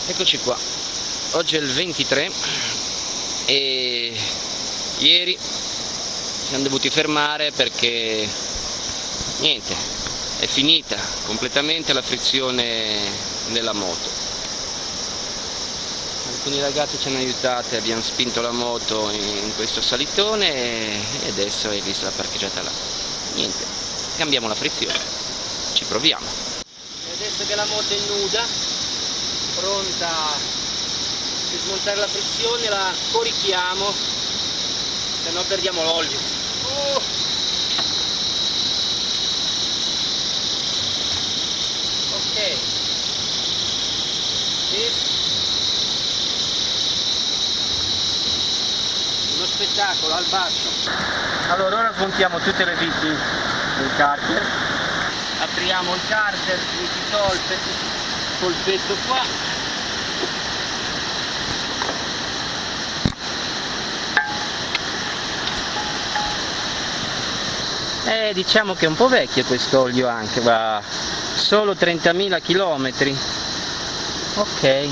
Eccoci qua, oggi è il 23 e ieri siamo dovuti fermare perché niente, è finita completamente la frizione nella moto. Alcuni ragazzi ci hanno aiutati, abbiamo spinto la moto in questo salitone e adesso hai visto la parcheggiata là. Niente, cambiamo la frizione, ci proviamo. E adesso che la moto è nuda, pronta per smontare la frizione, la corichiamo, se no perdiamo l'olio. Ok, uno spettacolo al basso. Allora ora smontiamo tutte le viti del carter, apriamo il carter, il polpetto qua, diciamo che è un po' vecchio quest'olio, anche va solo 30.000 km. Ok,